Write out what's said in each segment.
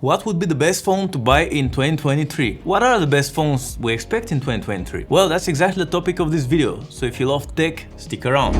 What would be the best phone to buy in 2023? What are the best phones we expect in 2023? Well, that's exactly the topic of this video, so if you love tech, stick around.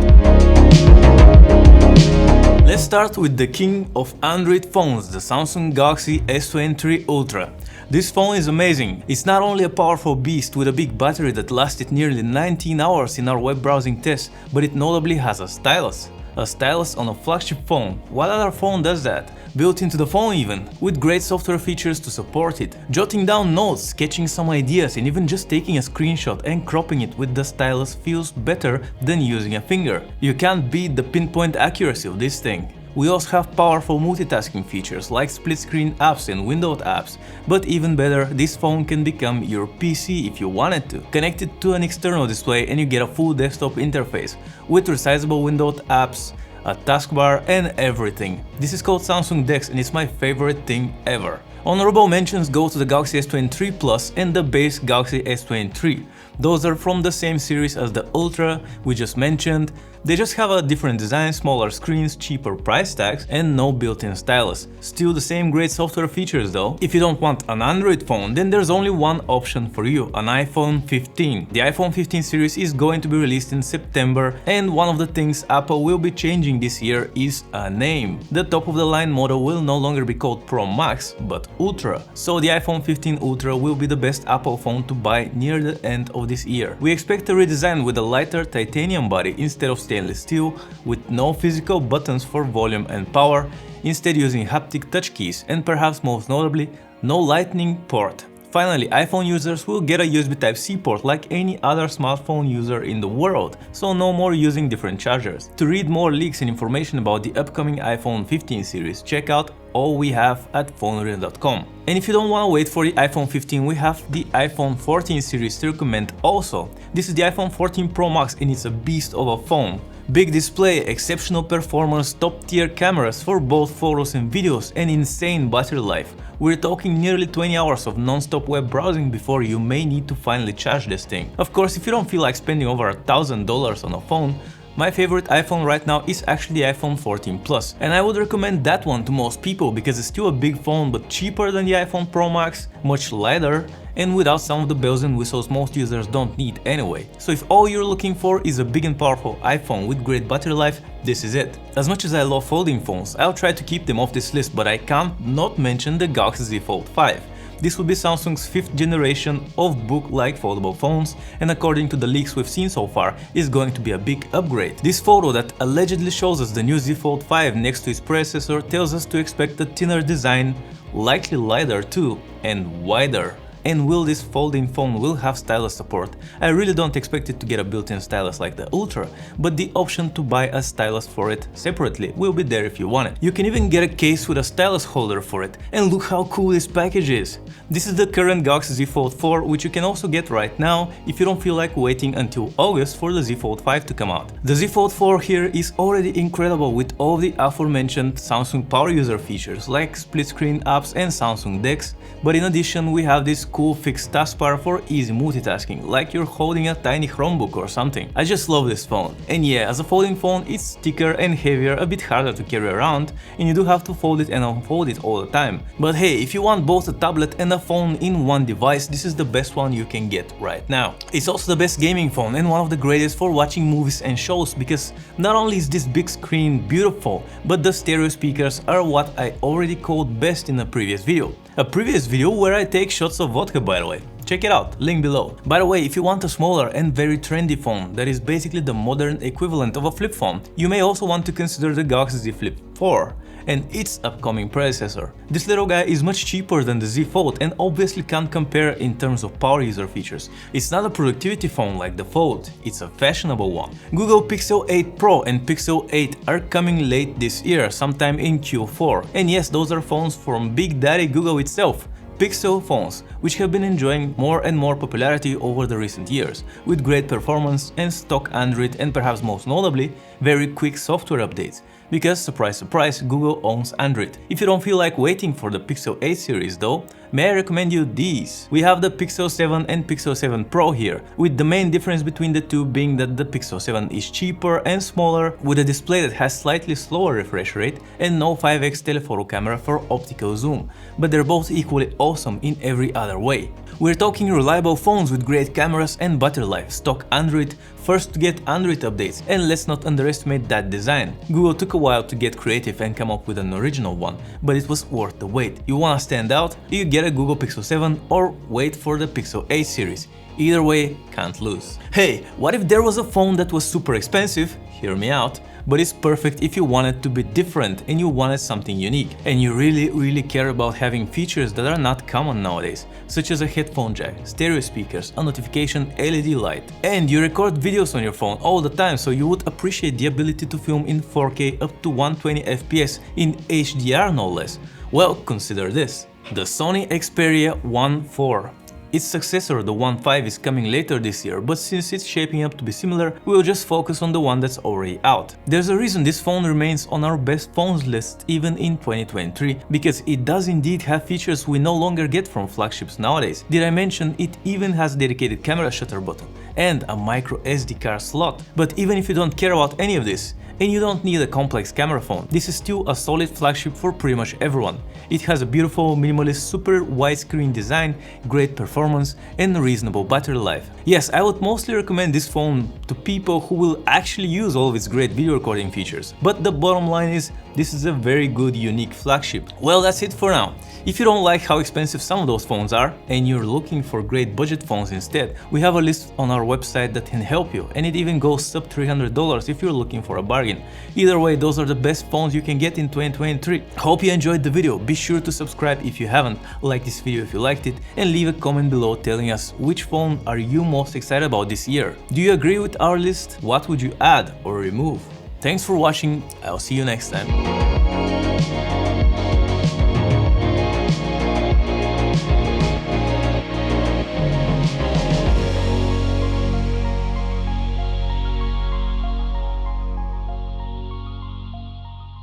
Let's start with the king of Android phones, the Samsung Galaxy S23 Ultra. This phone is amazing. It's not only a powerful beast with a big battery that lasted nearly 19 hours in our web browsing test, but it notably has a stylus. A stylus on a flagship phone. What other phone does that? Built into the phone even, with great software features to support it. Jotting down notes, sketching some ideas, and even just taking a screenshot and cropping it with the stylus feels better than using a finger. You can't beat the pinpoint accuracy of this thing. We also have powerful multitasking features like split screen apps and windowed apps, but even better, this phone can become your PC if you wanted to. Connect it to an external display and you get a full desktop interface with resizable windowed apps, a taskbar and everything. This is called Samsung DeX and it's my favorite thing ever. Honorable mentions go to the Galaxy S23 Plus and the base Galaxy S23. Those are from the same series as the Ultra we just mentioned. They just have a different design, smaller screens, cheaper price tags and no built-in stylus. Still the same great software features though. If you don't want an Android phone, then there's only one option for you, an iPhone 15. The iPhone 15 series is going to be released in September and one of the things Apple will be changing this year is a name. The top of the line model will no longer be called Pro Max, but Ultra. So the iPhone 15 Ultra will be the best Apple phone to buy near the end of this year. We expect a redesign with a lighter titanium body instead of stainless steel, with no physical buttons for volume and power, instead using haptic touch keys, and perhaps most notably, no lightning port. Finally, iPhone users will get a USB Type-C port like any other smartphone user in the world, so no more using different chargers. To read more leaks and information about the upcoming iPhone 15 series, check out all we have at PhoneArena.com. And if you don't want to wait for the iPhone 15, we have the iPhone 14 series to recommend also. This is the iPhone 14 Pro Max and it's a beast of a phone. Big display, exceptional performance, top-tier cameras for both photos and videos, and insane battery life. We're talking nearly 20 hours of non-stop web browsing before you may need to finally charge this thing. Of course, if you don't feel like spending over $1,000 on a phone, my favorite iPhone right now is actually the iPhone 14 Plus, and I would recommend that one to most people because it's still a big phone but cheaper than the iPhone Pro Max, much lighter, and without some of the bells and whistles most users don't need anyway. So if all you're looking for is a big and powerful iPhone with great battery life, this is it. As much as I love folding phones, I'll try to keep them off this list, but I can't not mention the Galaxy Z Fold 5. This will be Samsung's 5th generation of book-like foldable phones, and according to the leaks we've seen so far, is going to be a big upgrade. This photo that allegedly shows us the new Z Fold 5 next to its predecessor tells us to expect a thinner design, likely lighter too, and wider. And will this folding phone will have stylus support? I really don't expect it to get a built-in stylus like the Ultra, but the option to buy a stylus for it separately will be there if you want it. You can even get a case with a stylus holder for it, and look how cool this package is! This is the current Galaxy Z Fold 4, which you can also get right now if you don't feel like waiting until August for the Z Fold 5 to come out. The Z Fold 4 here is already incredible with all the aforementioned Samsung power user features like split screen apps and Samsung DeX, but in addition we have this cool fixed taskbar for easy multitasking, like you're holding a tiny Chromebook or something. I just love this phone. And yeah, as a folding phone, it's thicker and heavier, a bit harder to carry around, and you do have to fold it and unfold it all the time. But hey, if you want both a tablet and a phone in one device, this is the best one you can get right now. It's also the best gaming phone and one of the greatest for watching movies and shows, because not only is this big screen beautiful, but the stereo speakers are what I already called best in a previous video. A previous video where I take shots of vodka, by the way. Check it out, link below. By the way, if you want a smaller and very trendy phone that is basically the modern equivalent of a flip phone, you may also want to consider the Galaxy Z Flip 4 and its upcoming predecessor. This little guy is much cheaper than the Z Fold and obviously can't compare in terms of power user features. It's not a productivity phone like the Fold, it's a fashionable one. Google Pixel 8 Pro and Pixel 8 are coming late this year, sometime in Q4. And yes, those are phones from Big Daddy Google itself. Pixel phones, which have been enjoying more and more popularity over the recent years, with great performance and stock Android and perhaps most notably, very quick software updates. because surprise surprise, Google owns Android. If you don't feel like waiting for the Pixel 8 series though, may I recommend you these. We have the Pixel 7 and Pixel 7 Pro here, with the main difference between the two being that the Pixel 7 is cheaper and smaller, with a display that has slightly slower refresh rate and no 5x telephoto camera for optical zoom, but they're both equally awesome in every other way. We're talking reliable phones with great cameras and battery life, stock Android, first to get Android updates, and let's not underestimate that design. Google took a while to get creative and come up with an original one, but it was worth the wait. You wanna stand out? You get a Google Pixel 7 or wait for the Pixel 8 series. Either way, can't lose. Hey, what if there was a phone that was super expensive? Hear me out. But it's perfect if you want it to be different and you wanted something unique, and you really care about having features that are not common nowadays, such as a headphone jack, stereo speakers, a notification LED light, and you record videos on your phone all the time, so you would appreciate the ability to film in 4K up to 120 FPS in HDR no less. Well, consider this. The Sony Xperia 1.4. Its successor, the 1.5, is coming later this year, but since it's shaping up to be similar, we'll just focus on the one that's already out. There's a reason this phone remains on our best phones list even in 2023, because it does indeed have features we no longer get from flagships nowadays. Did I mention it even has a dedicated camera shutter button and a micro SD card slot? But even if you don't care about any of this, and you don't need a complex camera phone, this is still a solid flagship for pretty much everyone. It has a beautiful, minimalist, super widescreen design, great performance, and reasonable battery life. Yes, I would mostly recommend this phone to people who will actually use all of its great video recording features. But the bottom line is, this is a very good, unique flagship. Well, that's it for now. If you don't like how expensive some of those phones are, and you're looking for great budget phones instead, we have a list on our website that can help you, and it even goes sub $300 if you're looking for a bargain. Either way, those are the best phones you can get in 2023. Hope you enjoyed the video. Be sure to subscribe if you haven't, like this video if you liked it, and leave a comment below telling us which phone are you most excited about this year. Do you agree with our list? What would you add or remove? Thanks for watching, I'll see you next time.